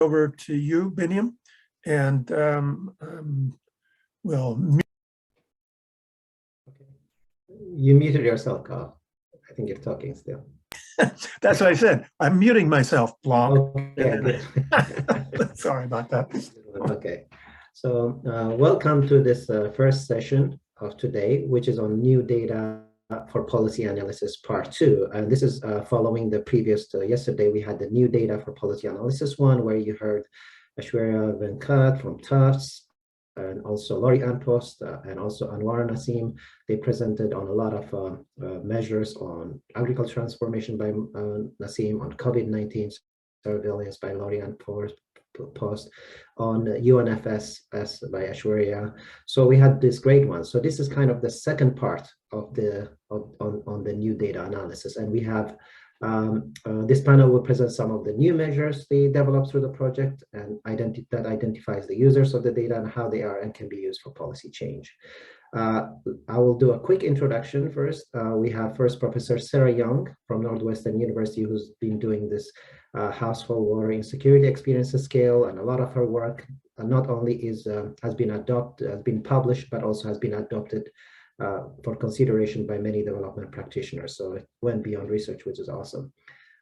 over to you, Biniam, and we'll mute. Okay. You muted yourself, Carl. I think you're talking still. That's what I said. I'm muting myself, Blanc. Okay, good. Sorry about that. Okay, so welcome to this first session of today, which is on new data for policy analysis part 2. And this is following the previous, yesterday we had the new data for policy analysis 1, where you heard Aishwarya Venkat from Tufts, and also Laurie Post and also Anwar Nasim. They presented on a lot of measures on agriculture transformation by Nasim, on COVID-19 surveillance by Laurie Post, on UNFS by Aishwarya. So we had this great one. So this is kind of the second part of the on the new data analysis, and we have this panel will present some of the new measures they developed through the project and that identifies the users of the data and how they are and can be used for policy change. I will do a quick introduction first. We have first Professor Sera Young from Northwestern University, who's been doing this household water insecurity experiences scale, and a lot of her work not only has been published, but also has been adopted for consideration by many development practitioners. So it went beyond research, which is awesome.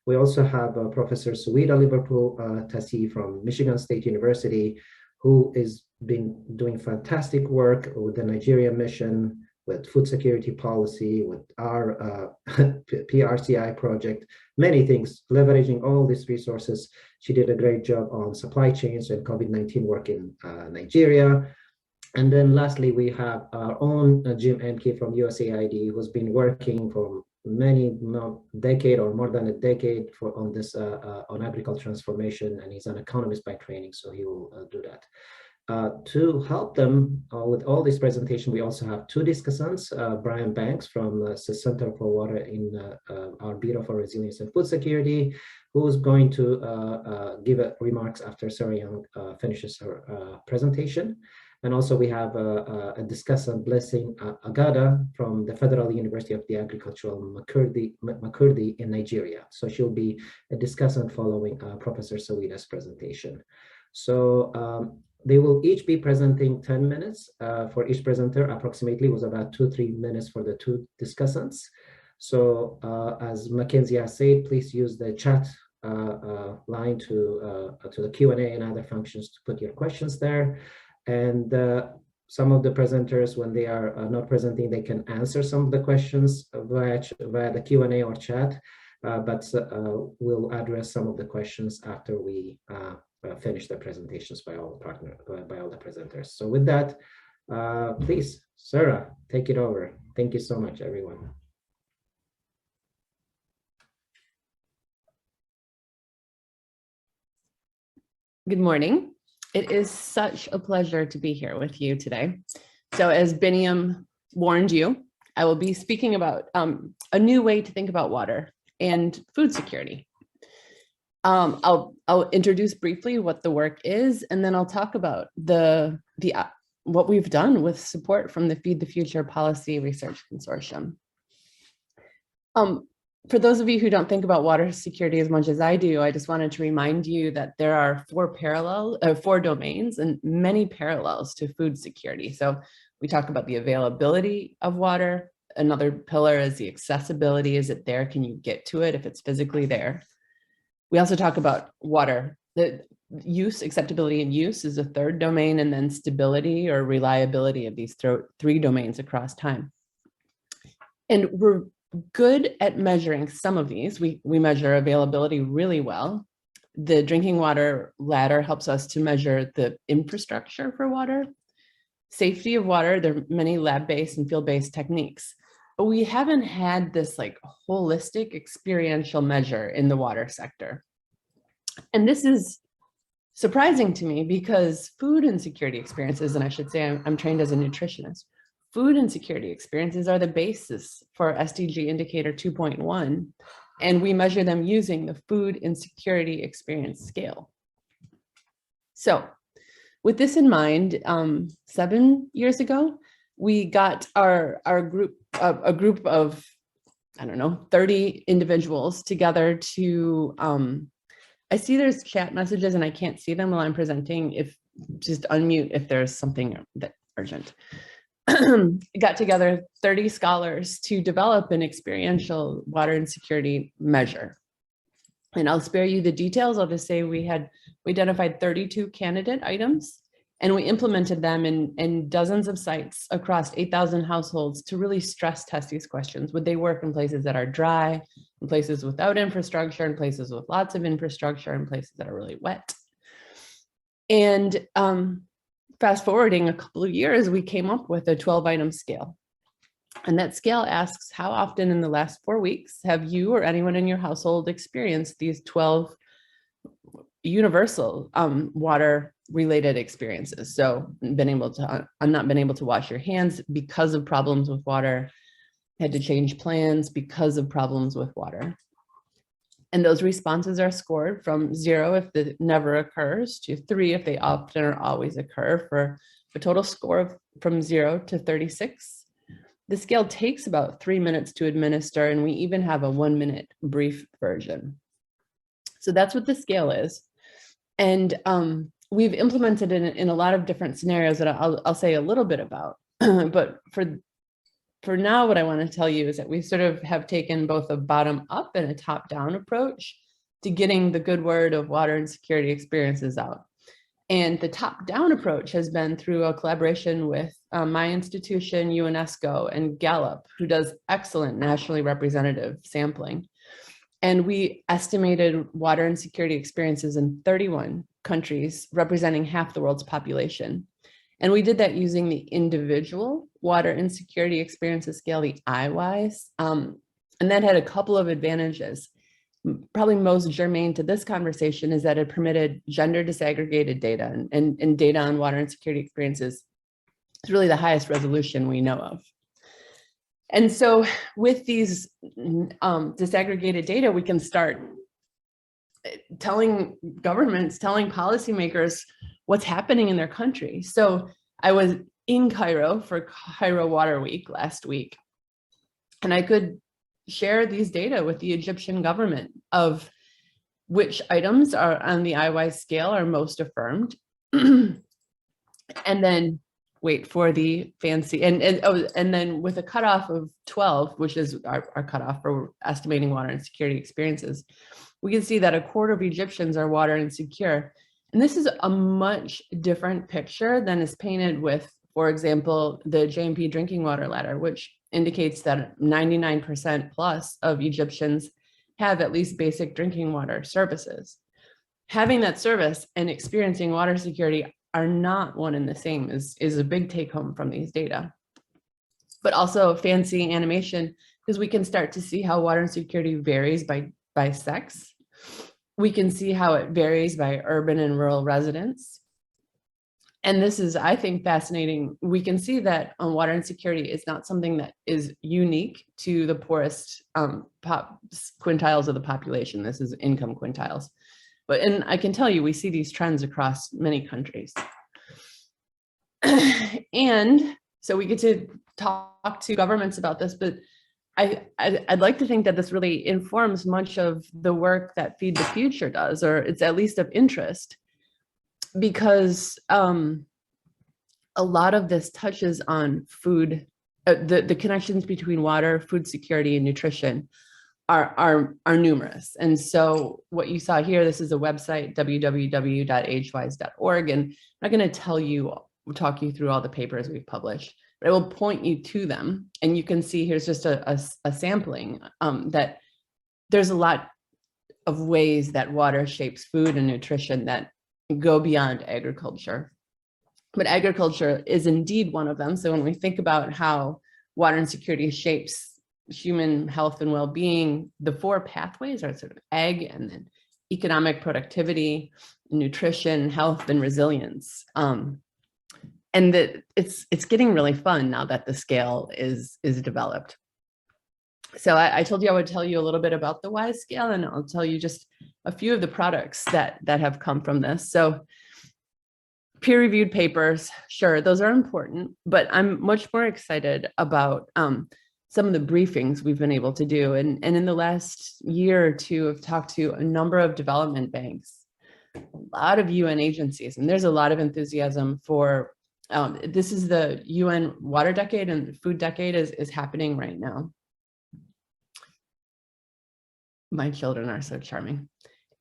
We also have Professor Saweda Liverpool-Tasie from Michigan State University, who has been doing fantastic work with the Nigeria mission, with food security policy, with our PRCI project, many things, leveraging all these resources. She did a great job on supply chains and COVID-19 work in Nigeria. And then lastly, we have our own Jim Oehmke from USAID, who's been working for decade or more than a decade on this on agriculture transformation, and he's an economist by training, so he will do that. To help them with all this presentation, we also have two discussants, Brian Banks from the Center for Water in our Bureau for Resilience and Food Security, who's going to give remarks after Sera Young finishes her presentation. And also we have a discussant, Blessing Agada from the Federal University of the Agricultural Makurdi in Nigeria. So she'll be a discussant following Professor Saweda's presentation. So they will each be presenting 10 minutes for each presenter. Approximately was about 2-3 minutes for the two discussants. So as Mackenzie has said, please use the chat line to the Q&A and other functions to put your questions there. And some of the presenters, when they are not presenting, they can answer some of the questions via the Q&A or chat, but we'll address some of the questions after we finish the presentations by all the presenters. So with that, please, Sera, take it over. Thank you so much, everyone. Good morning. It is such a pleasure to be here with you today. So as Biniam warned you, I will be speaking about a new way to think about water and food security. I'll introduce briefly what the work is, and then I'll talk about what we've done with support from the Feed the Future Policy Research Consortium. For those of you who don't think about water security as much as I do, I just wanted to remind you that there are four domains and many parallels to food security. So we talk about the availability of water. Another pillar is the accessibility. Is it there? Can you get to it if it's physically there? We also talk about water. The use, acceptability and use is a third domain, and then stability or reliability of these three domains across time. And we're good at measuring some of these. We measure availability really well. The drinking water ladder helps us to measure the infrastructure for water. Safety of water, there are many lab-based and field-based techniques, but we haven't had this like holistic experiential measure in the water sector. And this is surprising to me because food insecurity experiences, and I should say I'm trained as a nutritionist, food insecurity experiences are the basis for SDG Indicator 2.1, and we measure them using the Food Insecurity Experience Scale. So with this in mind, 7 years ago, we got a group of, I don't know, 30 individuals together to I see there's chat messages and I can't see them while I'm presenting. If just unmute if there's something that urgent. Got together 30 scholars to develop an experiential water insecurity measure. And I'll spare you the details. I'll just say we identified 32 candidate items, and we implemented them in dozens of sites across 8,000 households to really stress test these questions. Would they work in places that are dry, in places without infrastructure, in places with lots of infrastructure, in places that are really wet? And fast forwarding a couple of years, we came up with a 12-item scale. And that scale asks, how often in the last 4 weeks have you or anyone in your household experienced these 12 universal water-related experiences? So not been able to wash your hands because of problems with water, had to change plans because of problems with water. And those responses are scored from 0 if it never occurs to 3 if they often or always occur, for a total score of from 0 to 36. The scale takes about 3 minutes to administer, and we even have a 1-minute brief version. So that's what the scale is. And we've implemented it in a lot of different scenarios that I'll say a little bit about. But for now, what I want to tell you is that we sort of have taken both a bottom up and a top down approach to getting the good word of water insecurity experiences out. And the top down approach has been through a collaboration with my institution, UNESCO, and Gallup, who does excellent nationally representative sampling. And we estimated water insecurity experiences in 31 countries, representing half the world's population. And we did that using the individual water insecurity experiences scale, the IWISE. And that had a couple of advantages. Probably most germane to this conversation is that it permitted gender disaggregated data, and data on water insecurity experiences is really the highest resolution we know of. And so with these disaggregated data, we can start telling governments, telling policymakers what's happening in their country. So I was in Cairo for Cairo Water Week last week, and I could share these data with the Egyptian government of which items are on the IWISE scale are most affirmed. And then wait for the fancy, and then with a cutoff of 12, which is our cutoff for estimating water insecurity experiences, we can see that a quarter of Egyptians are water insecure. And this is a much different picture than is painted with, for example, the JMP drinking water ladder, which indicates that 99% plus of Egyptians have at least basic drinking water services. Having that service and experiencing water security are not one and the same is a big take home from these data. But also fancy animation, because we can start to see how water insecurity varies by sex. We can see how it varies by urban and rural residents. And this is, I think, fascinating. We can see that water insecurity is not something that is unique to the poorest quintiles of the population. This is income quintiles. And I can tell you, we see these trends across many countries. And so we get to talk to governments about this, but I'd like to think that this really informs much of the work that Feed the Future does, or it's at least of interest, because a lot of this touches on food, the connections between water, food security, and nutrition are numerous. And so what you saw here, this is a website, www.agewise.org, and I'm not going to talk you through all the papers we've published, but I will point you to them, and you can see here's just a sampling that there's a lot of ways that water shapes food and nutrition that go beyond agriculture. But agriculture is indeed one of them. So when we think about how water insecurity shapes human health and well-being, the 4 pathways are sort of ag, and then economic productivity, nutrition, health, and resilience. And that it's getting really fun now that the scale is developed. So I told you I would tell you a little bit about the WISE scale, and I'll tell you just a few of the products that have come from this. So peer-reviewed papers, sure, those are important, but I'm much more excited about some of the briefings we've been able to do. And in the last year or two, I've talked to a number of development banks, a lot of UN agencies, and there's a lot of enthusiasm for, this is the UN water decade, and food decade is happening right now. My children are so charming.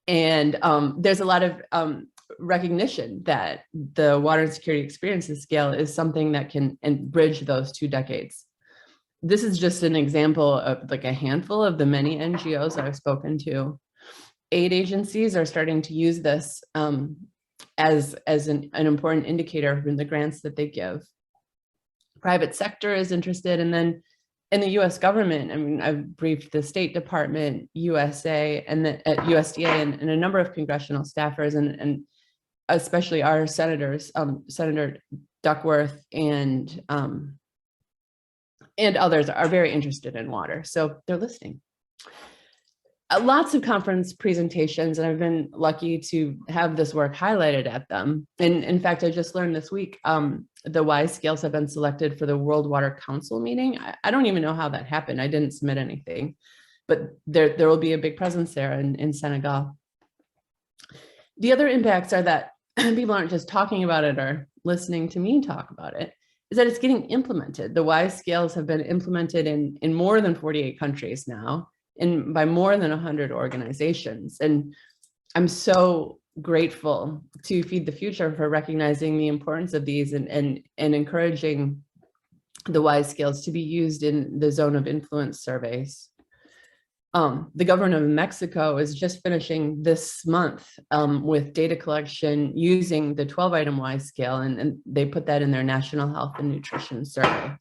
And there's a lot of recognition that the water and security experiences scale is something that can bridge those two decades. This is just an example of like a handful of the many NGOs I've spoken to. Aid agencies are starting to use this as an important indicator in the grants that they give. Private sector is interested, and then in the US government, I mean, I've briefed the State Department, USA, and the USDA, and a number of congressional staffers, and especially our senators, Senator Duckworth and others are very interested in water. So they're listening. Lots of conference presentations, and I've been lucky to have this work highlighted at them. And in fact, I just learned this week, the WISE scales have been selected for the World Water Council meeting. I don't even know how that happened. I didn't submit anything, but there will be a big presence there in Senegal. The other impacts are that people aren't just talking about it or listening to me talk about it, is that it's getting implemented. The WISE scales have been implemented in more than 48 countries now, and by more than 100 organizations. And I'm so grateful to Feed the Future for recognizing the importance of these and encouraging the WISE scales to be used in the zone of influence surveys. The government of Mexico is just finishing this month with data collection using the 12-item WISE scale, and they put that in their National Health and Nutrition Survey.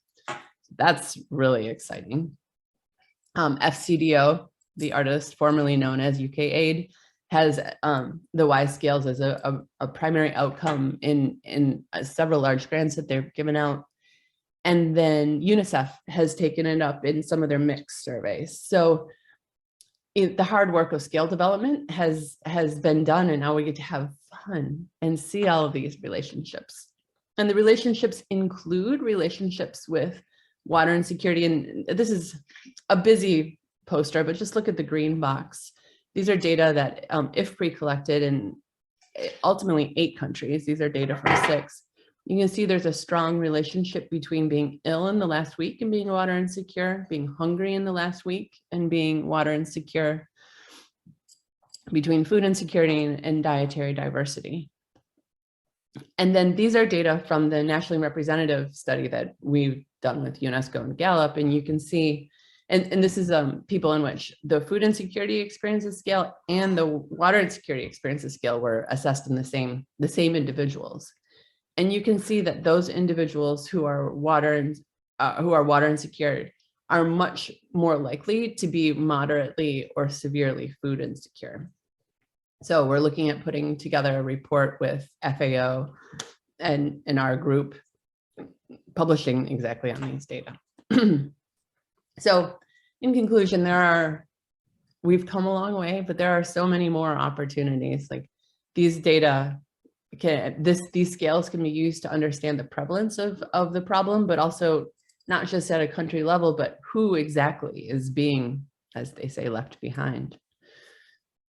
That's really exciting. FCDO, the artist formerly known as UKAID, has the WISE scales as a primary outcome in several large grants that they've given out. And then UNICEF has taken it up in some of their mixed surveys. So the hard work of scale development has been done, and now we get to have fun and see all of these relationships. And the relationships include relationships with water and security. And this is a busy poster, but just look at the green box. These are data that, if pre-collected in ultimately 8 countries, these are data from 6, you can see there's a strong relationship between being ill in the last week and being water insecure, being hungry in the last week and being water insecure, between food insecurity and dietary diversity. And then these are data from the nationally representative study that we've done with UNESCO and Gallup, and you can see, and this is people in which the food insecurity experiences scale and the water insecurity experiences scale were assessed in the same individuals. And you can see that those individuals who are water insecure are much more likely to be moderately or severely food insecure. So we're looking at putting together a report with FAO and in our group, publishing exactly on these data. So in conclusion, we've come a long way, but there are so many more opportunities. Like these data, these scales can be used to understand the prevalence of the problem, but also not just at a country level, but who exactly is being, as they say, left behind.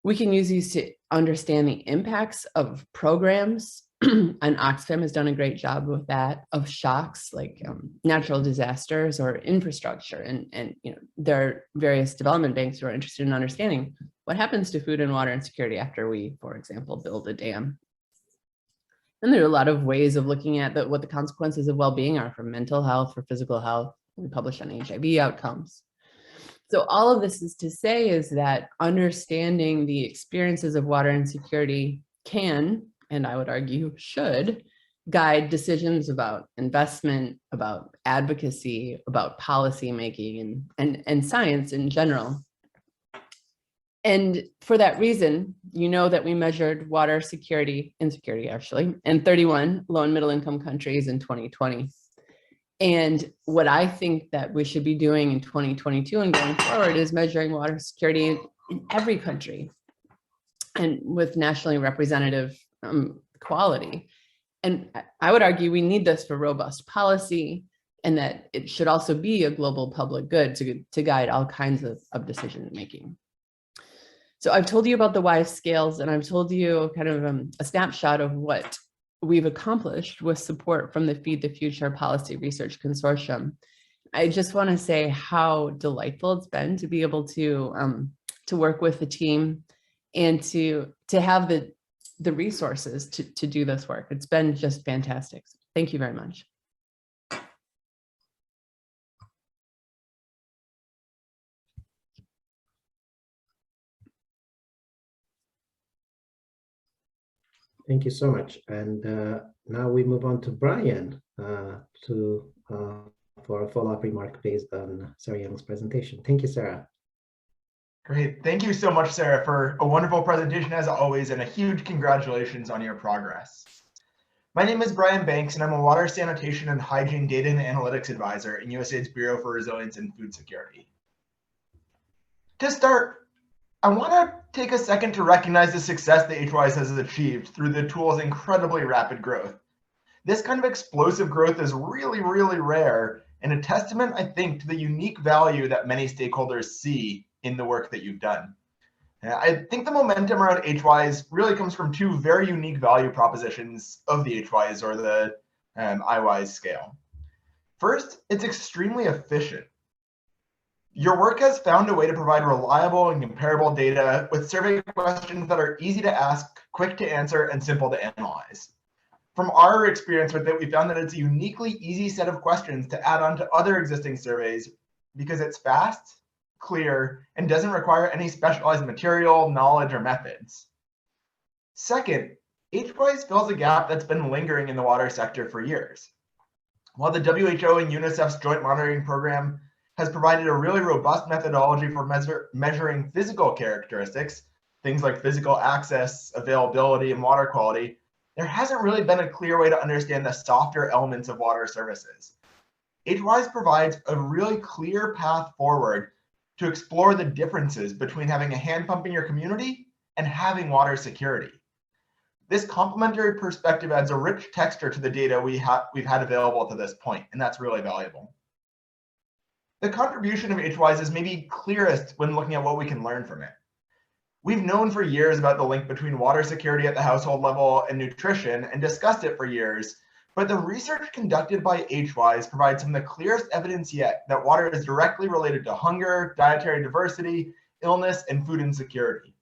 We can use these to understand the impacts of programs, and Oxfam has done a great job with that, of shocks like natural disasters or infrastructure. And you know, there are various development banks who are interested in understanding what happens to food and water insecurity after we, for example, build a dam. And there are a lot of ways of looking at what the consequences of well-being are for mental health, for physical health. We publish on HIV outcomes. So all of this is to say is that understanding the experiences of water insecurity can, and I would argue should, guide decisions about investment, about advocacy, about policy making, and science in general. And for that reason, you know that we measured water security, insecurity actually, in 31 low and middle income countries in 2020. And what I think that we should be doing in 2022 and going forward is measuring water security in every country and with nationally representative quality. And I would argue we need this for robust policy, and that it should also be a global public good to guide all kinds of decision making. So I've told you about the WISE scales, and I've told you kind of a snapshot of what we've accomplished with support from the Feed the Future Policy Research Consortium. I just want to say how delightful it's been to be able to work with the team and to have the resources to do this work. It's been just fantastic. Thank you very much. Thank you so much. And now we move on to Brian for a follow-up remark based on Sera Young's presentation. Thank you, Sera. Great. Thank you so much, Sera, for a wonderful presentation as always, and a huge congratulations on your progress. My name is Brian Banks, and I'm a Water Sanitation and Hygiene Data and Analytics Advisor in USAID's Bureau for Resilience and Food Security. To start, I want to take a second to recognize the success that HWISE has achieved through the tool's incredibly rapid growth. This kind of explosive growth is really, really rare, and a testament, I think, to the unique value that many stakeholders see in the work that you've done. I think the momentum around HWISE really comes from two very unique value propositions of the HWISE or the IWISE scale. First, it's extremely efficient. Your work has found a way to provide reliable and comparable data with survey questions that are easy to ask, quick to answer, and simple to analyze. From our experience with it, we found that it's a uniquely easy set of questions to add on to other existing surveys because it's fast, clear, and doesn't require any specialized material, knowledge, or methods. Second, HWISE fills a gap that's been lingering in the water sector for years. While the WHO and UNICEF's joint monitoring program has provided a really robust methodology for measuring physical characteristics, things like physical access, availability, and water quality, there hasn't really been a clear way to understand the softer elements of water services. HWISE provides a really clear path forward to explore the differences between having a hand pump in your community and having water security. This complementary perspective adds a rich texture to the data we've had available to this point, and that's really valuable. The contribution of HWISE is maybe clearest when looking at what we can learn from it. We've known for years about the link between water security at the household level and nutrition and discussed it for years, but the research conducted by HWISE provides some of the clearest evidence yet that water is directly related to hunger, dietary diversity, illness, and food insecurity.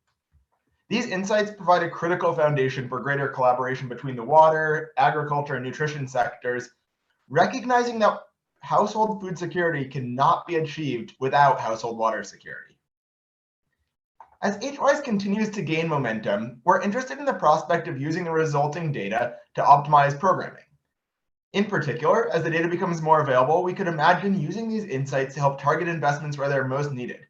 These insights provide a critical foundation for greater collaboration between the water, agriculture, and nutrition sectors, recognizing that household food security cannot be achieved without household water security. As HWISE continues to gain momentum, we're interested in the prospect of using the resulting data to optimize programming. In particular, as the data becomes more available, we could imagine using these insights to help target investments where they're most needed,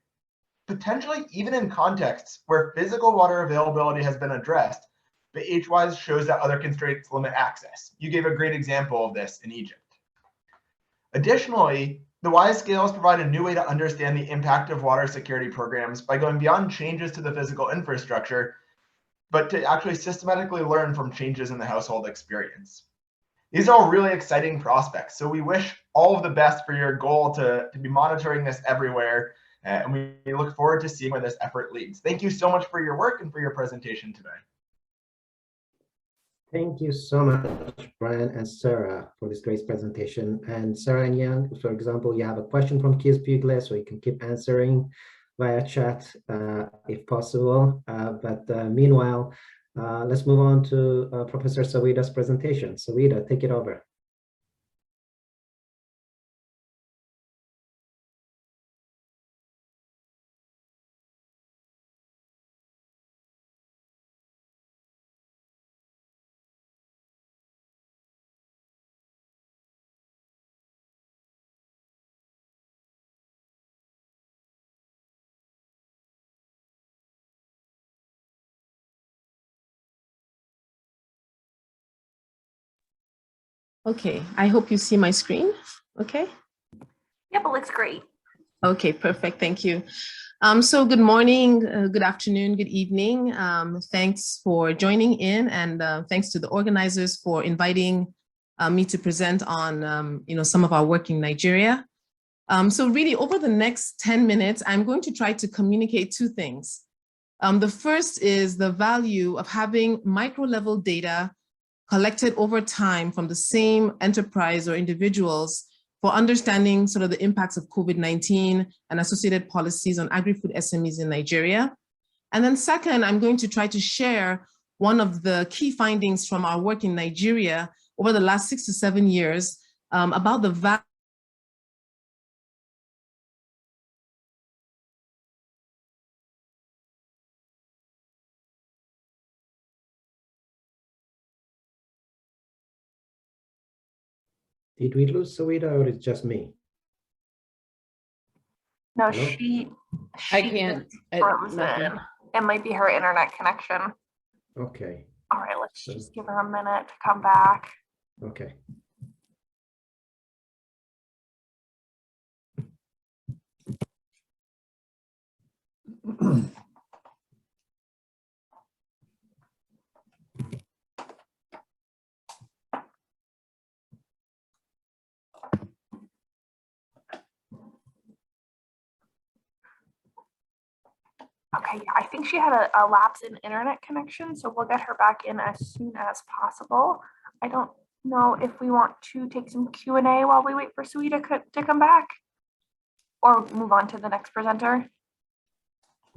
potentially even in contexts where physical water availability has been addressed, but HWISE shows that other constraints limit access. You gave a great example of this in Egypt. Additionally, the WISE scales provide a new way to understand the impact of water security programs by going beyond changes to the physical infrastructure, but to actually systematically learn from changes in the household experience. These are all really exciting prospects, so we wish all of the best for your goal to be monitoring this everywhere, and we look forward to seeing where this effort leads. Thank you so much for your work and for your presentation today. Thank you so much, Brian and Sera, for this great presentation. And Sera and Young, for example, you have a question from Keith Bugler, so you can keep answering via chat if possible. Meanwhile, let's move on to Professor Saweda's presentation. Saweda, take it over. Okay, I hope you see my screen. Okay. Yep, it looks great. Okay, perfect. Thank you. So good morning, good afternoon, good evening. Thanks for joining in, and thanks to the organizers for inviting me to present on, some of our work in Nigeria. So really over the next 10 minutes, I'm going to try to communicate two things. The first is the value of having micro-level data collected over time from the same enterprise or individuals for understanding sort of the impacts of COVID-19 and associated policies on agri-food SMEs in Nigeria. And then second, I'm going to try to share one of the key findings from our work in Nigeria over the last 6 to 7 years about the value Did we lose Saweda or it's just me? No, Hello? she I can't. frozen. Nothing. It might be her internet connection. Okay, All right, let's just give her a minute to come back. okay. Okay, yeah, I think she had a lapse in internet connection, so we'll get her back in as soon as possible. I don't know if we want to take some Q&A while we wait for Saweda to come back, or move on to the next presenter.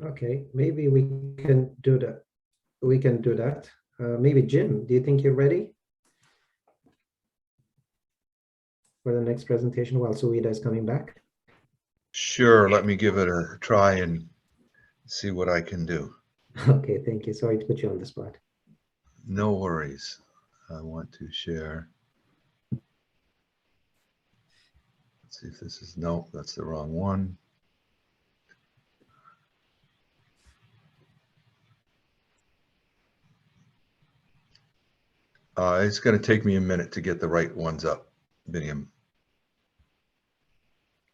Okay, maybe we can do that. We can do that. Maybe Jim, do you think you're ready for the next presentation while Saweda is coming back? Sure, let me give it a try and see what I can do. Okay, thank you. Sorry to put you on the spot. No worries. I want to share. Let's see if this is, no, that's the wrong one. It's going to take me a minute to get the right ones up, Biniam.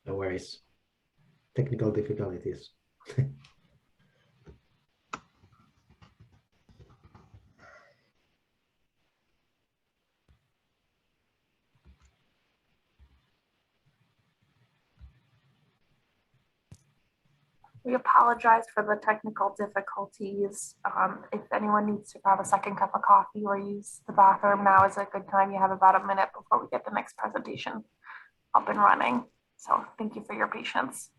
No worries. Technical difficulties. We apologize for the technical difficulties. If anyone needs to grab a second cup of coffee or use the bathroom, now is a good time. You have about a minute before we get the next presentation up and running. So thank you for your patience.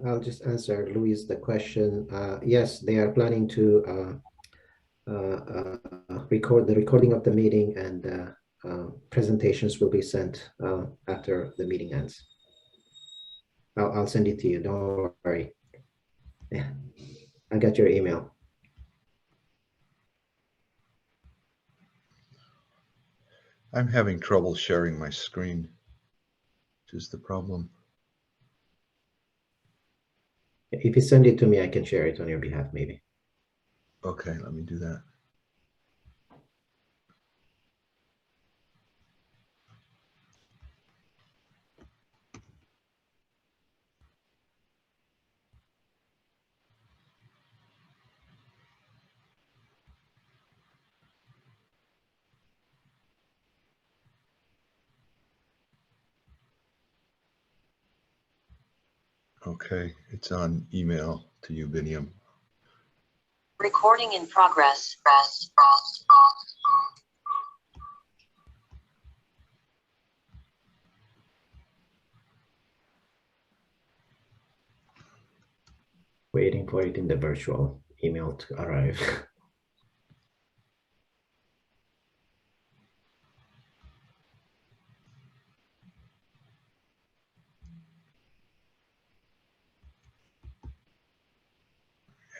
I'll just answer Louise the question. Yes, they are planning to record the recording of the meeting, and presentations will be sent after the meeting ends. I'll send it to you. Don't worry. Yeah, I got your email. I'm having trouble sharing my screen, which is the problem. If you send it to me, I can share it on your behalf, maybe. Okay, let me do that. Okay, it's on email to you, Biniam. Recording in progress. Waiting for it in the virtual email to arrive.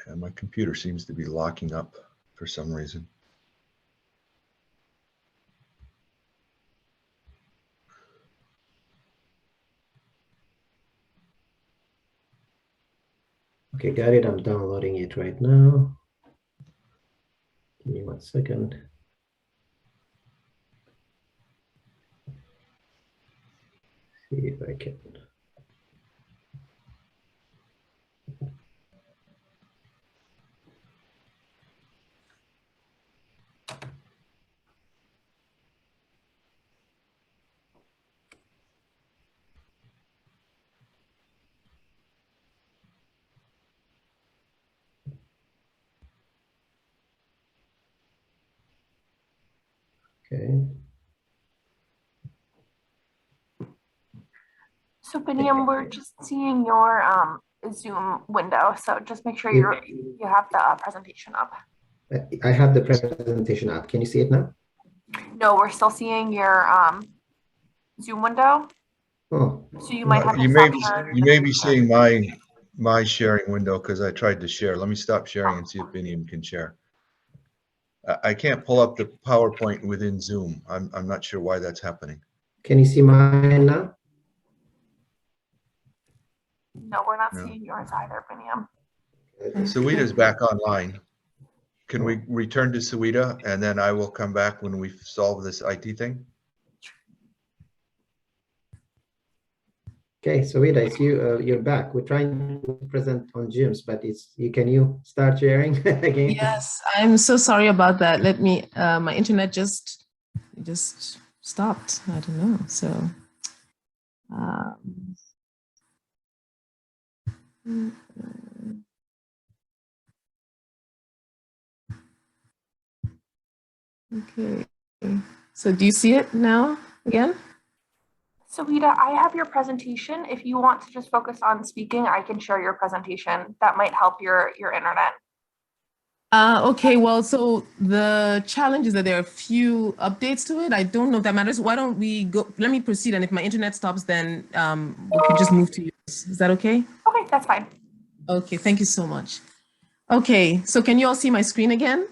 And my computer seems to be locking up for some reason. Okay, got it. I'm downloading it right now. Give me 1 second. See if I can. Okay. So Biniam, we're just seeing your Zoom window. So just make sure you have the presentation up. I have the presentation up. Can you see it now? No, we're still seeing your Zoom window. Oh, So you might have to You stop may sharing. be seeing my sharing window because I tried to share. Let me stop sharing and see if Biniam can share. I can't pull up the PowerPoint within Zoom. I'm not sure why that's happening. can you see mine now? No, we're not No. seeing yours either, Biniam. Saweda's back online. Can we return to Saweda and then I will come back when we solve this IT thing? Okay, Saweda, it's you. You're back. We're trying to present on Zooms, but it's you. Can you start sharing again? Yes, I'm so sorry about that. Let me, my internet just stopped. I don't know. So, okay. So do you see it now again? Saweda, I have your presentation. If you want to just focus on speaking, I can share your presentation. That might help your internet. Okay, well, so the challenge is that there are a few updates to it. I don't know if that matters. Why don't we go, let me proceed. And if my internet stops, then we can just move to yours. Is that okay? Okay, that's fine. Okay, thank you so much. Okay, so can you all see my screen again?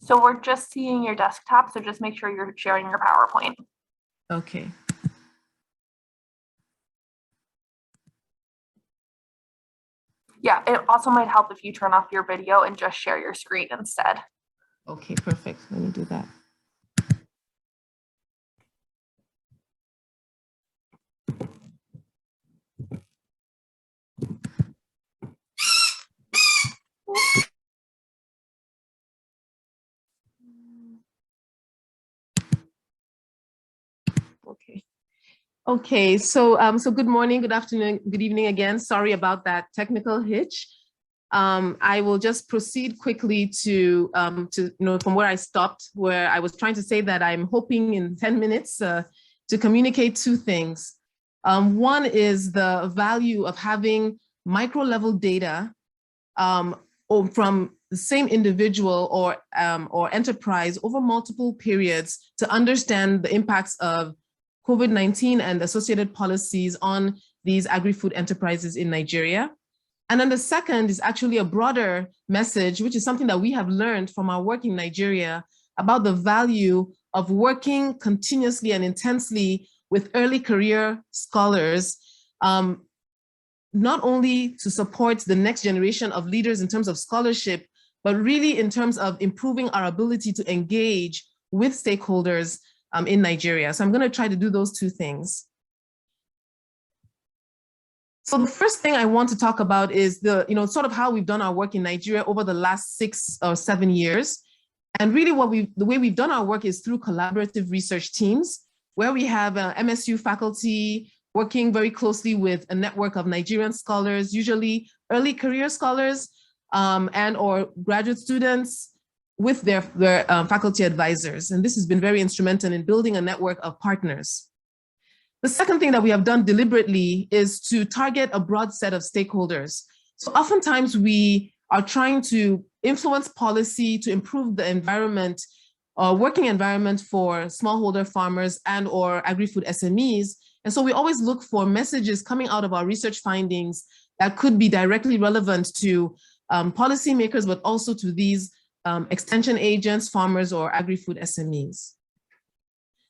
So we're just seeing your desktop. So just make sure you're sharing your PowerPoint. Okay. Yeah, it also might help if you turn off your video and just share your screen instead. Okay, perfect. Let me do that. Okay. Okay, so so good morning, good afternoon, good evening again. Sorry about that technical hitch. I will just proceed quickly to from where I stopped, where I was trying to say that I'm hoping in 10 minutes to communicate two things. One is the value of having micro level data from the same individual or enterprise over multiple periods to understand the impacts of COVID-19 and associated policies on these agri-food enterprises in Nigeria. And then the second is actually a broader message, which is something that we have learned from our work in Nigeria about the value of working continuously and intensely with early career scholars, not only to support the next generation of leaders in terms of scholarship, but really in terms of improving our ability to engage with stakeholders in Nigeria. So I'm going to try to do those two things. So the first thing I want to talk about is the, sort of how we've done our work in Nigeria over the last 6 or 7 years. And really the way we've done our work is through collaborative research teams, where we have MSU faculty working very closely with a network of Nigerian scholars, usually early career scholars and or graduate students with their faculty advisors. And this has been very instrumental in building a network of partners. The second thing that we have done deliberately is to target a broad set of stakeholders. So oftentimes we are trying to influence policy to improve the environment, working environment for smallholder farmers and or agri-food SMEs. And so we always look for messages coming out of our research findings that could be directly relevant to policymakers, but also to these extension agents, farmers, or agri-food SMEs.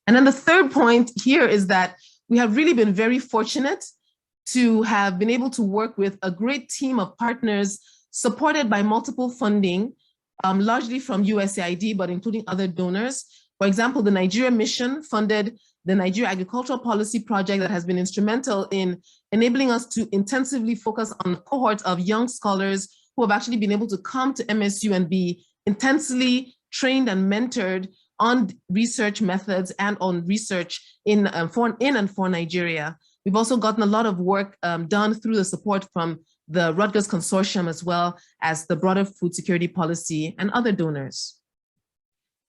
And then the third point here is that we have really been very fortunate to have been able to work with a great team of partners supported by multiple funding, largely from USAID, but including other donors. For example, the Nigeria mission funded the Nigeria Agricultural Policy Project that has been instrumental in enabling us to intensively focus on a cohort of young scholars who have actually been able to come to MSU and be intensely trained and mentored on research methods and on research in and for Nigeria. We've also gotten a lot of work done through the support from the Rutgers Consortium, as well as the broader food security policy and other donors.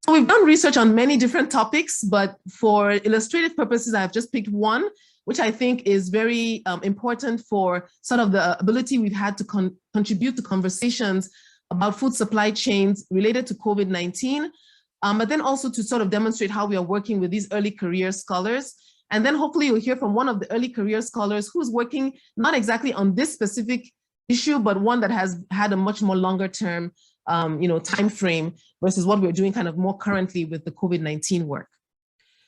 So we've done research on many different topics, but for illustrative purposes, I've just picked one, which I think is very important for sort of the ability we've had to contribute to conversations about food supply chains related to COVID-19, but then also to sort of demonstrate how we are working with these early career scholars. And then hopefully you'll hear from one of the early career scholars who's working not exactly on this specific issue, but one that has had a much more longer term time frame versus what we're doing kind of more currently with the COVID-19 work.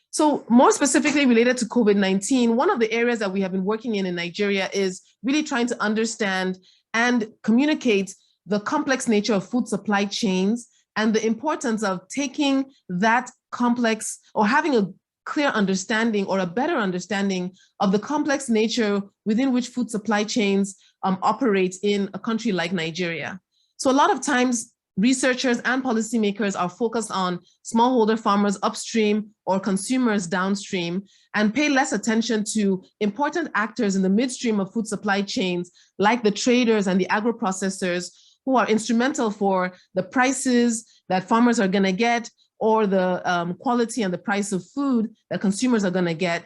So more specifically related to COVID-19, one of the areas that we have been working in Nigeria is really trying to understand and communicate the complex nature of food supply chains and the importance of taking that complex or having a clear understanding or a better understanding of the complex nature within which food supply chains operate in a country like Nigeria. So a lot of times researchers and policymakers are focused on smallholder farmers upstream or consumers downstream and pay less attention to important actors in the midstream of food supply chains like the traders and the agro-processors who are instrumental for the prices that farmers are going to get or the quality and the price of food that consumers are going to get.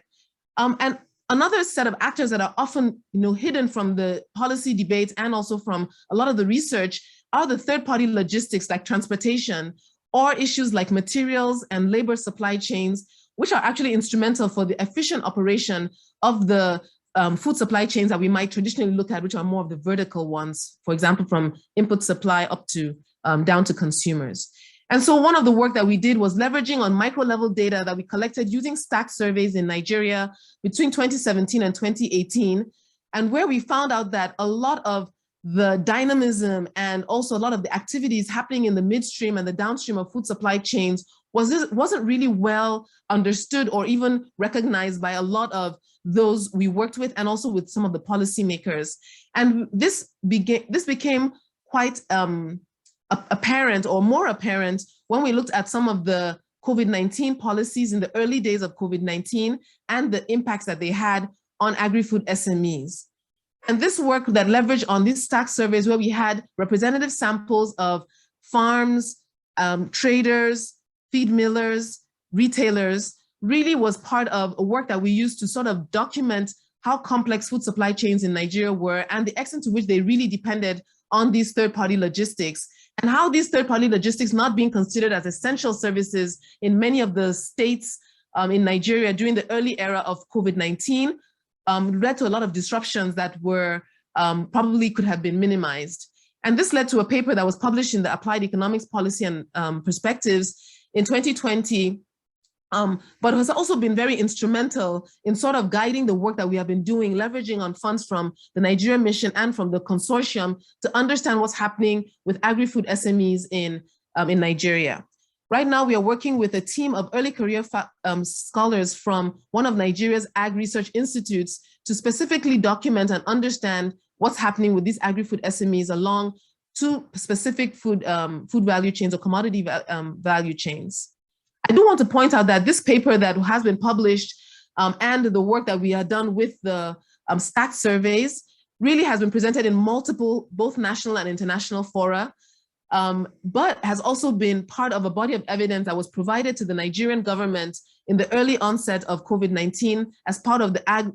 And another set of actors that are often hidden from the policy debates and also from a lot of the research are the third-party logistics like transportation or issues like materials and labor supply chains, which are actually instrumental for the efficient operation of the food supply chains that we might traditionally look at, which are more of the vertical ones, for example, from input supply up to down to consumers. And so one of the work that we did was leveraging on micro-level data that we collected using stack surveys in Nigeria between 2017 and 2018, and where we found out that a lot of the dynamism and also a lot of the activities happening in the midstream and the downstream of food supply chains wasn't really well understood or even recognized by a lot of those we worked with and also with some of the policymakers. And this became quite apparent or more apparent when we looked at some of the COVID-19 policies in the early days of COVID-19 and the impacts that they had on agri-food SMEs. And this work that leveraged on these stack surveys where we had representative samples of farms, traders, feed millers, retailers, really was part of a work that we used to sort of document how complex food supply chains in Nigeria were and the extent to which they really depended on these third-party logistics and how these third-party logistics not being considered as essential services in many of the states in Nigeria during the early era of COVID-19 led to a lot of disruptions that were probably could have been minimized. And this led to a paper that was published in the Applied Economics Policy and Perspectives in 2020, but has also been very instrumental in sort of guiding the work that we have been doing, leveraging on funds from the Nigeria mission and from the consortium to understand what's happening with agri-food SMEs in Nigeria. Right now, we are working with a team of early career scholars from one of Nigeria's ag research institutes to specifically document and understand what's happening with these agri-food SMEs along two specific food value chains or commodity value chains. I do want to point out that this paper that has been published and the work that we have done with the stack surveys really has been presented in multiple, both national and international fora. But has also been part of a body of evidence that was provided to the Nigerian government in the early onset of COVID-19 as part of the Ag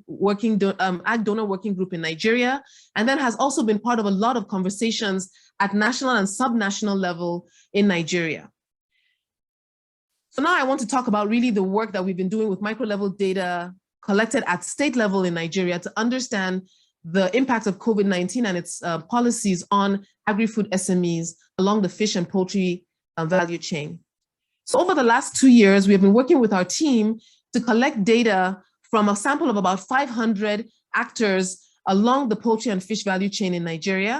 Donor Working Group in Nigeria, and then has also been part of a lot of conversations at national and subnational level in Nigeria. So now I want to talk about really the work that we've been doing with micro-level data collected at state level in Nigeria to understand the impact of COVID-19 and its policies on agri-food SMEs along the fish and poultry value chain. So over the last 2 years, we have been working with our team to collect data from a sample of about 500 actors along the poultry and fish value chain in Nigeria.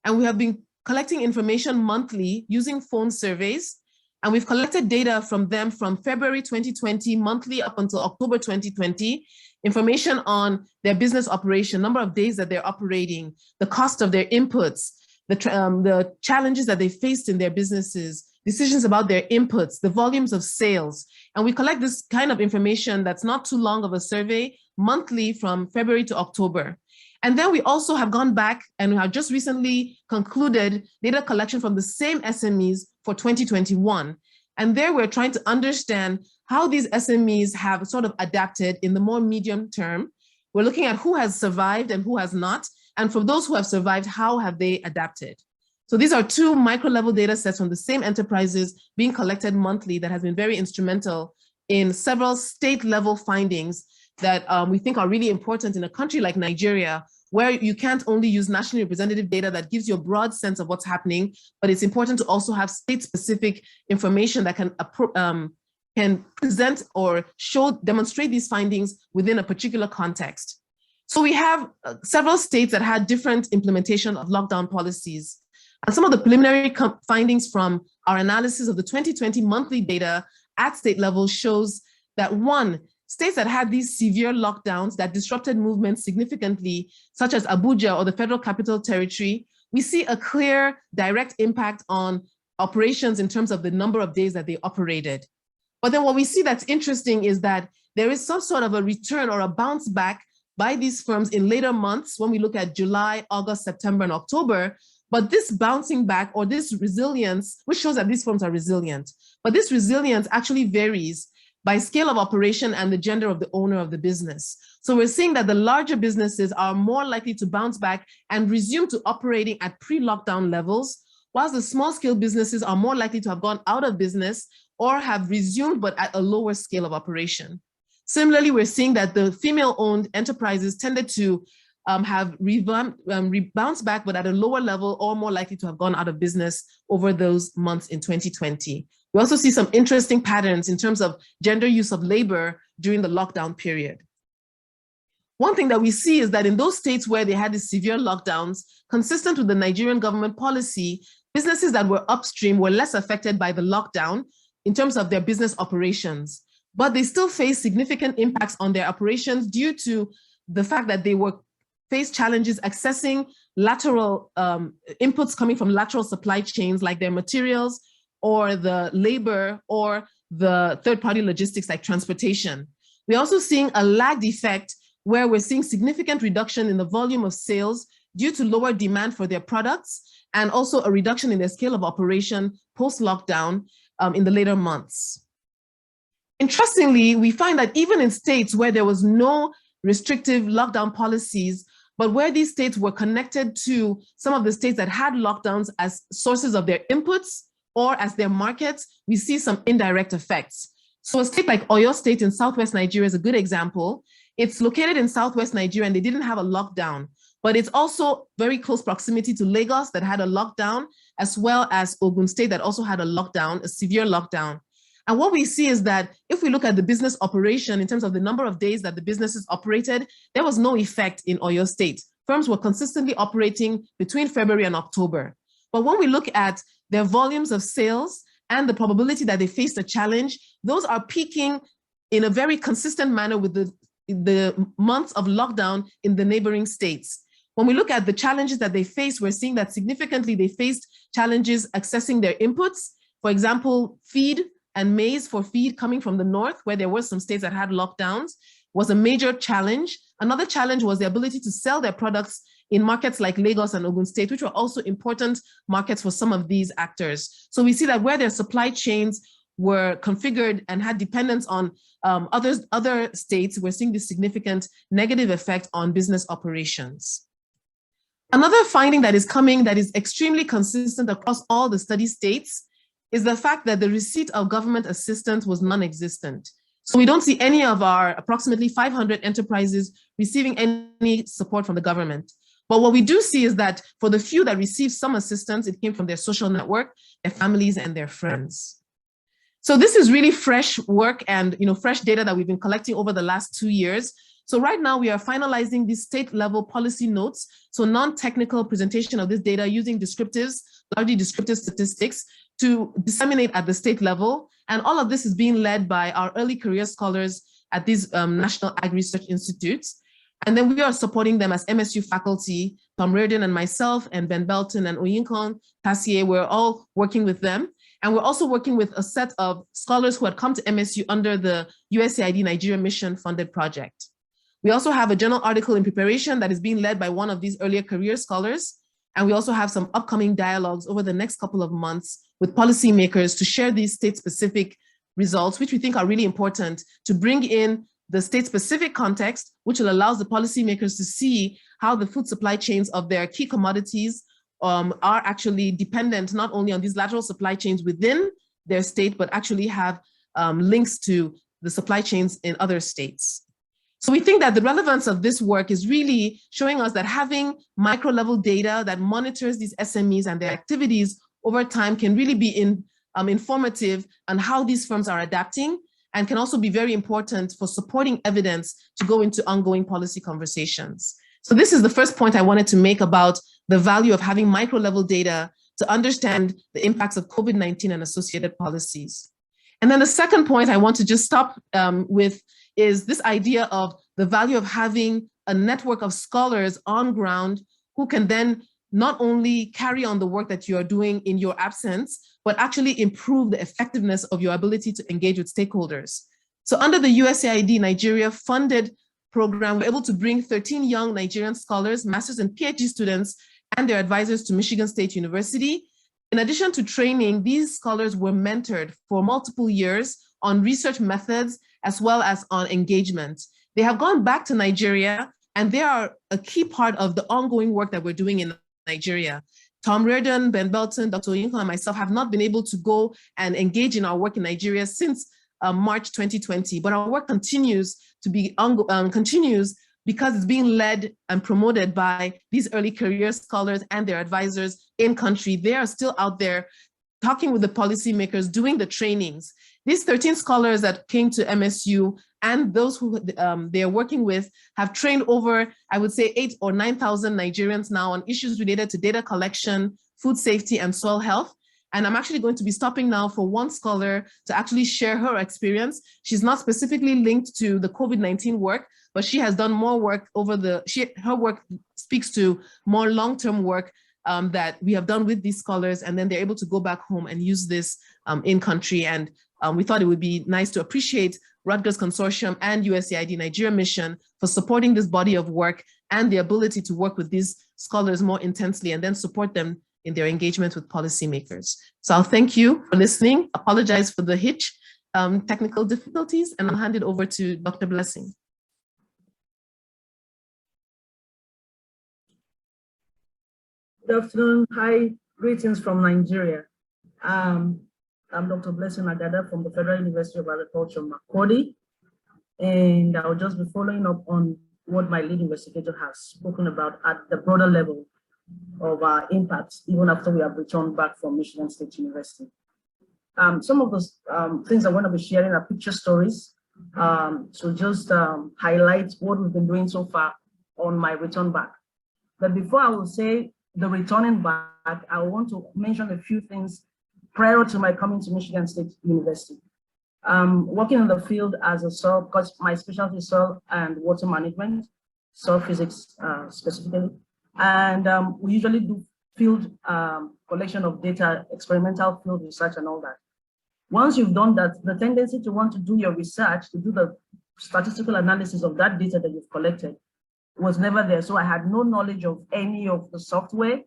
And we have been collecting information monthly using phone surveys. And we've collected data from them from February 2020 monthly up until October 2020, information on their business operation, number of days that they're operating, the cost of their inputs, the challenges that they faced in their businesses, decisions about their inputs, the volumes of sales. And we collect this kind of information that's not too long of a survey monthly from February to October. And then we also have gone back and we have just recently concluded data collection from the same SMEs for 2021. And there we're trying to understand how these SMEs have sort of adapted in the more medium term. We're looking at who has survived and who has not. And for those who have survived, how have they adapted? So these are two micro-level data sets from the same enterprises being collected monthly that has been very instrumental in several state-level findings that we think are really important in a country like Nigeria, where you can't only use nationally representative data that gives you a broad sense of what's happening, but it's important to also have state-specific information that can present or demonstrate these findings within a particular context. So we have several states that had different implementation of lockdown policies. And some of the preliminary findings from our analysis of the 2020 monthly data at state level shows that one, states that had these severe lockdowns that disrupted movement significantly, such as Abuja or the Federal Capital Territory, we see a clear direct impact on operations in terms of the number of days that they operated. But then what we see that's interesting is that there is some sort of a return or a bounce back by these firms in later months when we look at July, August, September, and October. But this bouncing back or this resilience, which shows that these firms are resilient, but this resilience actually varies by scale of operation and the gender of the owner of the business. So we're seeing that the larger businesses are more likely to bounce back and resume to operating at pre-lockdown levels, whilst the small scale businesses are more likely to have gone out of business or have resumed but at a lower scale of operation. Similarly, we're seeing that the female-owned enterprises tended to have bounced back, but at a lower level or more likely to have gone out of business over those months in 2020. We also see some interesting patterns in terms of gender use of labor during the lockdown period. One thing that we see is that in those states where they had these severe lockdowns, consistent with the Nigerian government policy, businesses that were upstream were less affected by the lockdown in terms of their business operations, but they still face significant impacts on their operations due to the fact that they faced challenges accessing lateral inputs coming from lateral supply chains like their materials or the labor or the third-party logistics like transportation. We're also seeing a lagged effect where we're seeing significant reduction in the volume of sales due to lower demand for their products and also a reduction in their scale of operation post-lockdown in the later months. Interestingly, we find that even in states where there was no restrictive lockdown policies, but where these states were connected to some of the states that had lockdowns as sources of their inputs or as their markets, we see some indirect effects. So a state like Oyo State in Southwest Nigeria is a good example. It's located in Southwest Nigeria and they didn't have a lockdown, but it's also very close proximity to Lagos that had a lockdown, as well as Ogun State that also had a lockdown, a severe lockdown. And what we see is that if we look at the business operation in terms of the number of days that the businesses operated, there was no effect in Oyo State. Firms were consistently operating between February and October. But when we look at their volumes of sales and the probability that they faced a challenge, those are peaking in a very consistent manner with the months of lockdown in the neighboring states. When we look at the challenges that they faced, we're seeing that significantly they faced challenges accessing their inputs. For example, feed and maize for feed coming from the north, where there were some states that had lockdowns, was a major challenge. Another challenge was the ability to sell their products in markets like Lagos and Ogun State, which were also important markets for some of these actors. So we see that where their supply chains were configured and had dependence on other states, we're seeing this significant negative effect on business operations. Another finding that is coming that is extremely consistent across all the study states is the fact that the receipt of government assistance was non-existent. So we don't see any of our approximately 500 enterprises receiving any support from the government. But what we do see is that for the few that received some assistance, it came from their social network, their families, and their friends. So this is really fresh work and fresh data that we've been collecting over the last 2 years. So right now we are finalizing these state level policy notes, so non-technical presentation of this data using descriptives, largely descriptive statistics to disseminate at the state level. And all of this is being led by our early career scholars at these National Ag Research Institutes. And then we are supporting them as MSU faculty, Tom Reardon and myself and Ben Belton and Liverpool-Tasie, we're all working with them. And we're also working with a set of scholars who had come to MSU under the USAID Nigeria Mission funded project. We also have a journal article in preparation that is being led by one of these earlier career scholars. And we also have some upcoming dialogues over the next couple of months with policymakers to share these state-specific results, which we think are really important to bring in the state-specific context, which will allow the policymakers to see how the food supply chains of their key commodities are actually dependent not only on these lateral supply chains within their state, but actually have links to the supply chains in other states. So we think that the relevance of this work is really showing us that having micro-level data that monitors these SMEs and their activities over time can really be informative on how these firms are adapting, and can also be very important for supporting evidence to go into ongoing policy conversations. So this is the first point I wanted to make about the value of having micro-level data to understand the impacts of COVID-19 and associated policies. And then the second point I want to just stop with is this idea of the value of having a network of scholars on ground who can then not only carry on the work that you are doing in your absence, but actually improve the effectiveness of your ability to engage with stakeholders. So under the USAID Nigeria funded program, we're able to bring 13 young Nigerian scholars, master's and PhD students, and their advisors to Michigan State University. In addition to training, these scholars were mentored for multiple years on research methods as well as on engagement. They have gone back to Nigeria, and they are a key part of the ongoing work that we're doing in Nigeria. Tom Reardon, Ben Belton, Dr. Oehmke, and myself have not been able to go and engage in our work in Nigeria since March 2020, but our work continues to be because it's being led and promoted by these early career scholars and their advisors in country. They are still out there talking with the policymakers, doing the trainings. These 13 scholars that came to MSU and those who they are working with have trained over, I would say, 8,000 or 9,000 Nigerians now on issues related to data collection, food safety, and soil health. And I'm actually going to be stopping now for one scholar to actually share her experience. She's not specifically linked to the COVID-19 work, but she has done more work over her work speaks to more long-term work that we have done with these scholars, and then they're able to go back home and use this in country. And we thought it would be nice to appreciate Rutgers Consortium and USAID Nigeria Mission for supporting this body of work and the ability to work with these scholars more intensely and then support them in their engagement with policymakers. So I'll thank you for listening, apologize for the hitch, technical difficulties, and I'll hand it over to Dr. Blessing. Good afternoon. Hi, greetings from Nigeria. I'm Dr. Blessing Agada from the Federal University of Agriculture, Makurdi, and I'll just be following up on what my lead investigator has spoken about at the broader level of our impacts, even after we have returned back from Michigan State University. Some of those things I want to be sharing are picture stories, so just highlight what we've been doing so far on my return back. But before I will say the returning back, I want to mention a few things prior to my coming to Michigan State University. Working in the field as a soil, because my specialty is soil and water management, soil physics specifically. And we usually do field collection of data, experimental field research and all that. Once you've done that, the tendency to want to do your research, to do the statistical analysis of that data that you've collected was never there. So I had no knowledge of any of the software.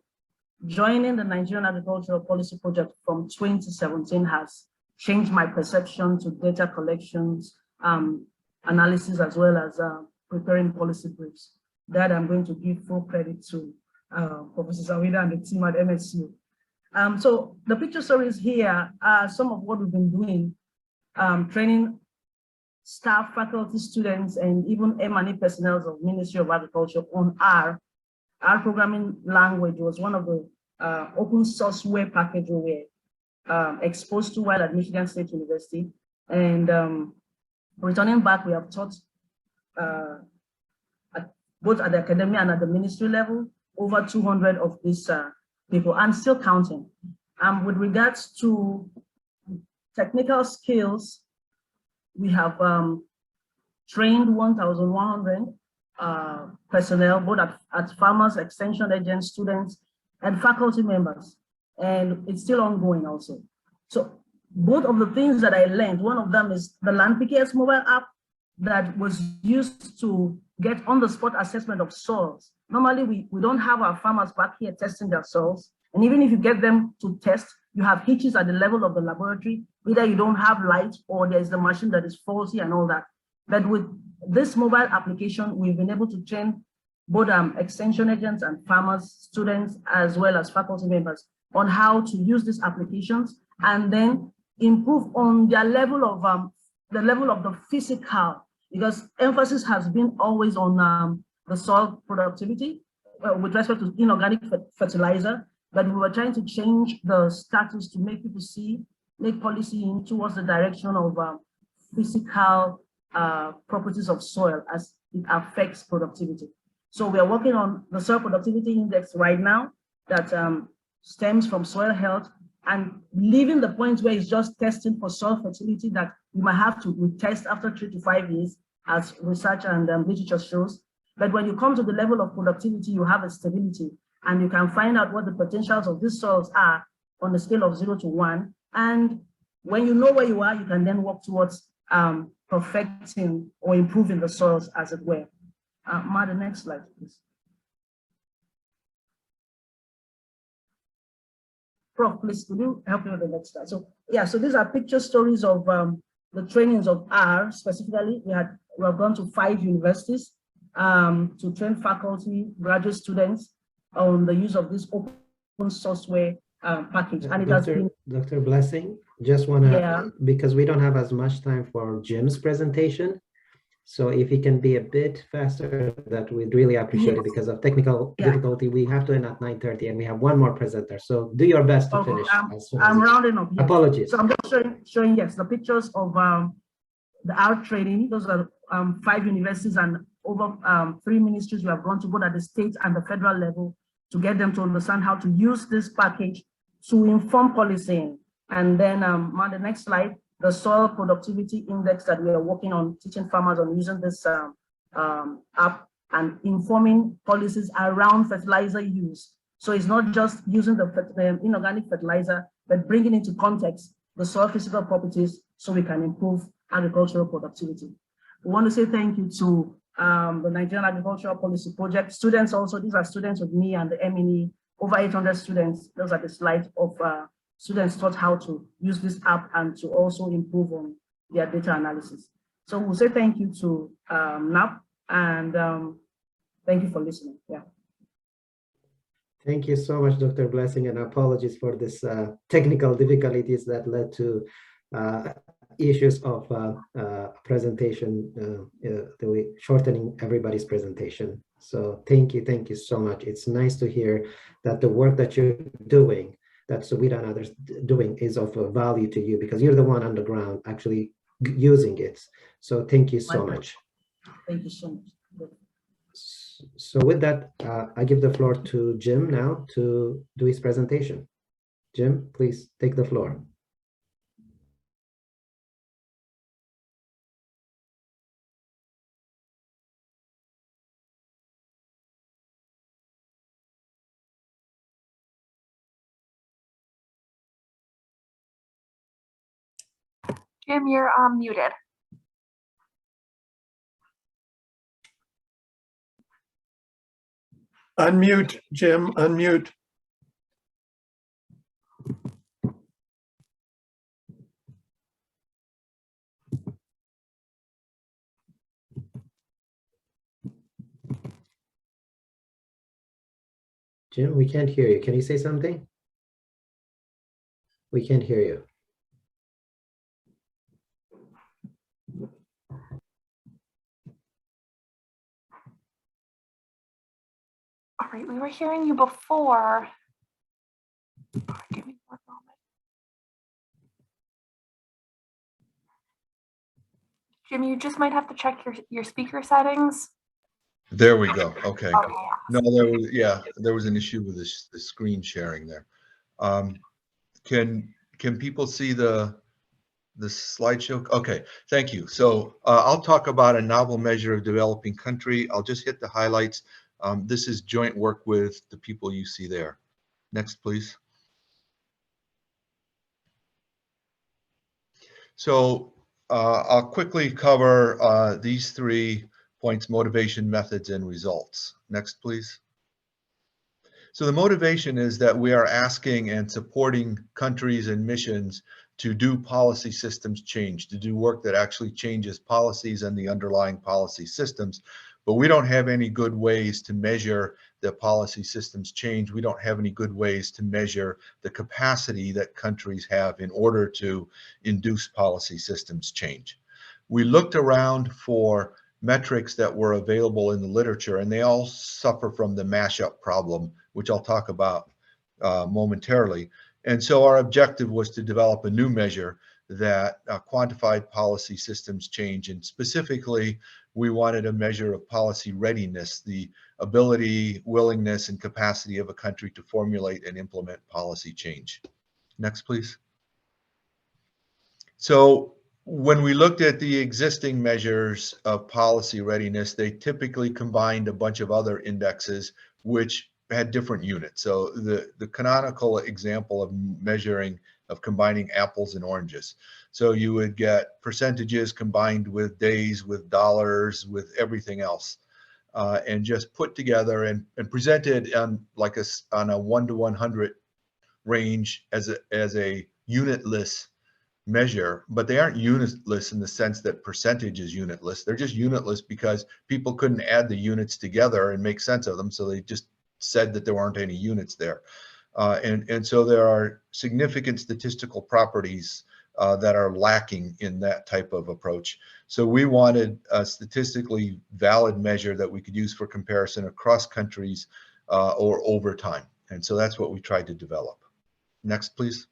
Joining the Nigerian Agricultural Policy Project from 2017 has changed my perception to data collections, analysis, as well as preparing policy briefs. That I'm going to give full credit to Professor Saweda and the team at MSU. So the picture stories here are some of what we've been doing, training staff, faculty, students, and even M&E personnel of Ministry of Agriculture on R. Our programming language was one of the open source web packages we were exposed to while at Michigan State University. And returning back, we have taught both at the academia and at the ministry level, over 200 of these people, and still counting. With regards to technical skills, we have trained 1,100 personnel, both at farmers, extension agents, students, and faculty members. And it's still ongoing also. So both of the things that I learned, one of them is the Land PKS mobile app that was used to get on-the-spot assessment of soils. Normally, we don't have our farmers back here testing their soils. And even if you get them to test, you have hitches at the level of the laboratory. Either you don't have light or there's the machine that is faulty and all that. But with this mobile application, we've been able to train both extension agents and farmers, students, as well as faculty members on how to use these applications and then improve on their level of the physical, because emphasis has been always on the soil productivity with respect to inorganic fertilizer, but we were trying to change the status to make people make policy in towards the direction of physical properties of soil as it affects productivity. So we are working on the soil productivity index right now that stems from soil health, and leaving the point where it's just testing for soil fertility that you might have to retest after 3 to 5 years, as research and literature shows. But when you come to the level of productivity, you have a stability, and you can find out what the potentials of these soils are on the scale of 0 to 1. And when you know where you are, you can then work towards perfecting or improving the soils, as it were. Ma, the next slide, please. Prof, please, could you help me with the next slide? So, yeah, so these are picture stories of the trainings of R specifically. We have gone to 5 universities to train faculty, graduate students on the use of this open sourceware package. And it has been Dr. Blessing, just want to, because we don't have as much time for Jim's presentation. So if he can be a bit faster, that we'd really appreciate it, because of technical difficulty. We have to end at 9:30 and we have one more presenter. So do your best to finish. I'm rounding up. Yes. Apologies. So I'm just showing yes, the pictures of the art training. Those are 5 universities and over 3 ministries we have gone to, both at the state and the federal level, to get them to understand how to use this package to inform policing. And then on the next slide, the soil productivity index that we are working on, teaching farmers on using this app and informing policies around fertilizer use. So it's not just using the inorganic fertilizer, but bringing into context the soil physical properties so we can improve agricultural productivity. We want to say thank you to the Nigerian Agricultural Policy Project. Students also, these are students with me and the MNE, over 800 students. Those are the slides of students taught how to use this app and to also improve on their data analysis. So we'll say thank you to NAP, and thank you for listening. Yeah. Thank you so much, Dr. Blessing, and apologies for this technical difficulties that led to issues of presentation, shortening everybody's presentation. So thank you so much. It's nice to hear that the work that you're doing, that Saweda and others doing, is of value to you, because you're the one on the ground actually using it. So thank you so much. Thank you so much. So with that, I give the floor to Jim now to do his presentation. Jim, please take the floor. Jim, you're muted. Unmute, Jim, unmute. Jim, we can't hear you. Can you say something? We can't hear you. All right, we were hearing you before. Give me 1 moment. Jim, you just might have to check your speaker settings. There we go. Okay. Okay. No, there was an issue with the screen sharing there. Can people see the slideshow? Okay, thank you. So I'll talk about a novel measure of developing country. I'll just hit the highlights. This is joint work with the people you see there. Next, please. So I'll quickly cover these 3 points: motivation, methods, and results. Next, please. So the motivation is that we are asking and supporting countries and missions to do policy systems change, to do work that actually changes policies and the underlying policy systems. But we don't have any good ways to measure the policy systems change. We don't have any good ways to measure the capacity that countries have in order to induce policy systems change. We looked around for metrics that were available in the literature, and they all suffer from the mashup problem, which I'll talk about momentarily. And so our objective was to develop a new measure that quantified policy systems change. And specifically, we wanted a measure of policy readiness, the ability, willingness, and capacity of a country to formulate and implement policy change. Next, please. So when we looked at the existing measures of policy readiness, they typically combined a bunch of other indexes which had different units. So the canonical example of measuring, of combining apples and oranges. So you would get percentages combined with days, with dollars, with everything else, and just put together and presented on like on a 1 to 100 range as a unitless measure. But they aren't unitless in the sense that percentage is unitless. They're just unitless because people couldn't add the units together and make sense of them, so they just said that there weren't any units there. And so there are significant statistical properties that are lacking in that type of approach. So we wanted a statistically valid measure that we could use for comparison across countries or over time. And so that's what we tried to develop. Next, please.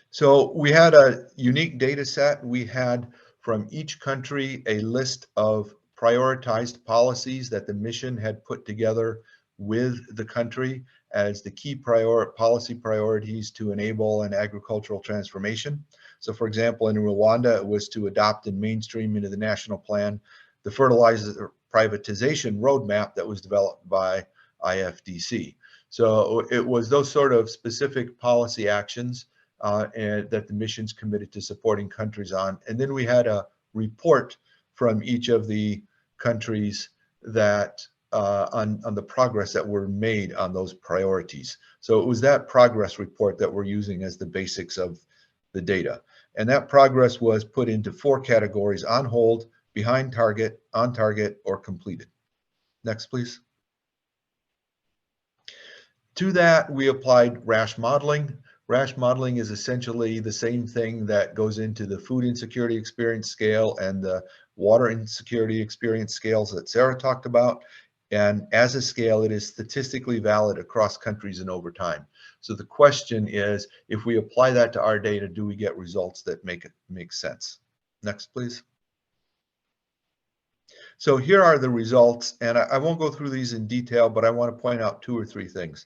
So we had a unique data set. We had from each country a list of prioritized policies that the mission had put together with the country as the key policy priorities to enable an agricultural transformation. So for example, in Rwanda, it was to adopt and mainstream into the national plan the fertilizer privatization roadmap that was developed by IFDC. So it was those sort of specific policy actions and that the mission's committed to supporting countries on. And then we had a report from each of the countries that on the progress that were made on those priorities. So it was that progress report that we're using as the basics of the data. And that progress was put into 4 categories: on hold, behind target, on target, or completed. Next, please. To that, we applied rash modeling. Rash modeling is essentially the same thing that goes into the food insecurity experience scale and the water insecurity experience scales that Sera talked about. And as a scale, it is statistically valid across countries and over time. So the question is, if we apply that to our data, do we get results that make sense? Next, please. So here are the results, and I won't go through these in detail, but I want to point out 2 or 3 things.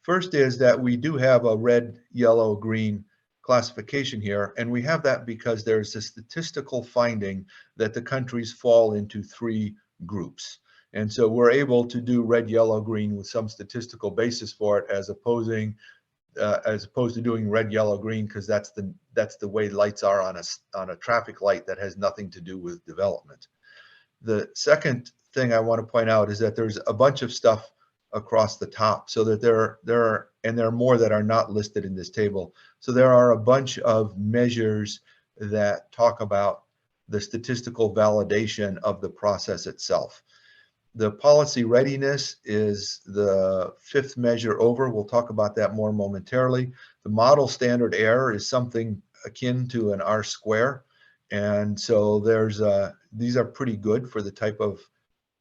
First is that we do have a red, yellow, green classification here, and we have that because there's a statistical finding that the countries fall into 3 groups. And so we're able to do red, yellow, green with some statistical basis for it, as opposed to doing red, yellow, green, because that's the way lights are on a traffic light that has nothing to do with development. The second thing I want to point out is that there's a bunch of stuff across the top, so that there are more that are not listed in this table. So there are a bunch of measures that talk about the statistical validation of the process itself. The policy readiness is the 5th measure over. We'll talk about that more momentarily. The model standard error is something akin to an R-square. And so these are pretty good for the type of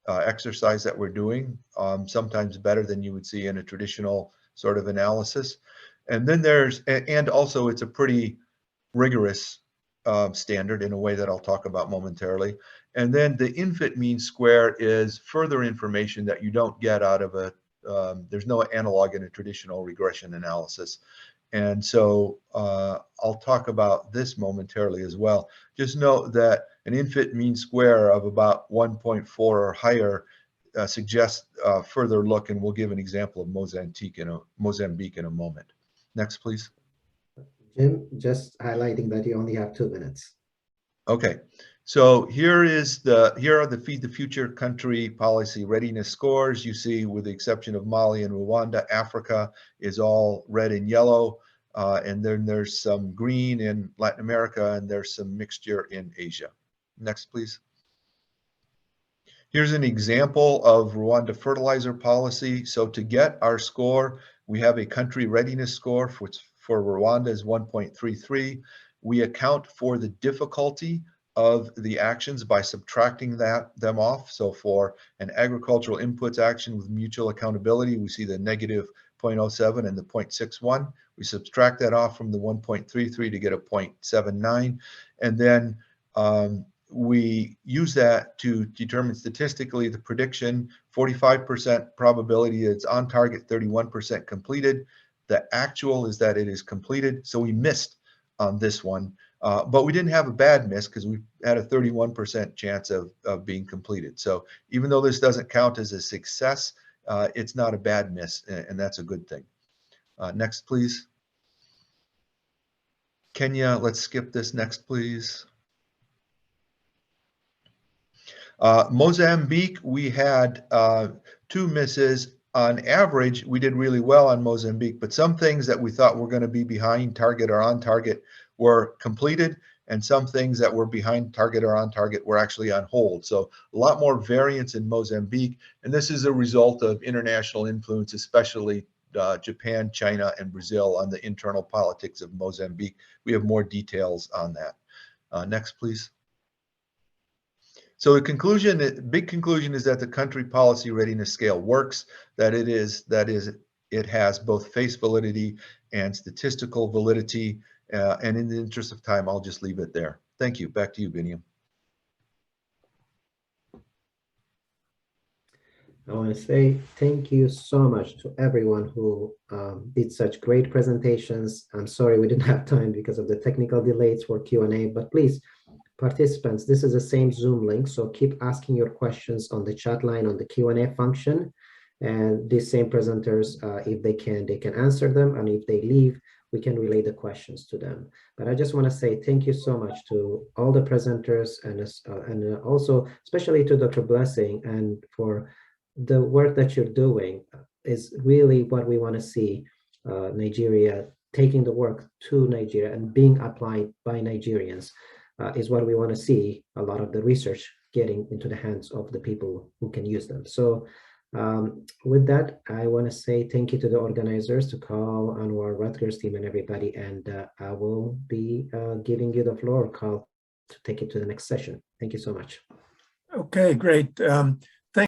exercise that we're doing, sometimes better than you would see in a traditional sort of analysis. And then and also it's a pretty rigorous standard in a way that I'll talk about momentarily. And then the infant mean square is further information that you don't get out of there's no analog in a traditional regression analysis. And so I'll talk about this momentarily as well. Just note that an infant mean square of about 1.4 or higher suggests further look, and we'll give an example of Mozambique in a moment. Next, please. Jim, just highlighting that you only have 2 minutes. Okay, so here are the Feed the Future country policy readiness scores. You see, with the exception of Mali and Rwanda, Africa is all red and yellow, and then there's some green in Latin America, and there's some mixture in Asia. Next, please. Here's an example of Rwanda fertilizer policy. So to get our score, we have a country readiness score, which for Rwanda is 1.33. We account for the difficulty of the actions by subtracting them off. So for an agricultural inputs action with mutual accountability, we see the negative 0.07 and the 0.61. We subtract that off from the 1.33 to get a 0.79. And then we use that to determine statistically the prediction, 45% probability it's on target, 31% completed. The actual is that it is completed. So we missed on this one, but we didn't have a bad miss because we had a 31% chance of being completed. So even though this doesn't count as a success, it's not a bad miss, and that's a good thing. Next, please. Kenya, let's skip this. Next, please. Mozambique, we had 2 misses. On average, we did really well on Mozambique, but some things that we thought were going to be behind target or on target were completed, and some things that were behind target or on target were actually on hold. So a lot more variance in Mozambique, and this is a result of international influence, especially Japan, China, and Brazil on the internal politics of Mozambique. We have more details on that. Next, please. So the conclusion, big conclusion, is that the country policy readiness scale works, that it has both face validity and statistical validity. And in the interest of time, I'll just leave it there. Thank you. Back to you, Biniam. I want to say thank you so much to everyone who did such great presentations. I'm sorry we didn't have time because of the technical delays for Q&A, but please, participants, this is the same Zoom link, so keep asking your questions on the chat line on the Q&A function, and these same presenters, if they can answer them, and if they leave, we can relay the questions to them. But I just want to say thank you so much to all the presenters, and also especially to Dr. Blessing, and for the work that you're doing is really what we want to see, Nigeria taking the work to Nigeria and being applied by Nigerians. Is what we want to see, a lot of the research getting into the hands of the people who can use them. So with that, I want to say thank you to the organizers, to Carl, Anwar, Rutgers team, and everybody. And I will be giving you the floor, Carl, to take it to the next session. Thank you so much. Okay, great.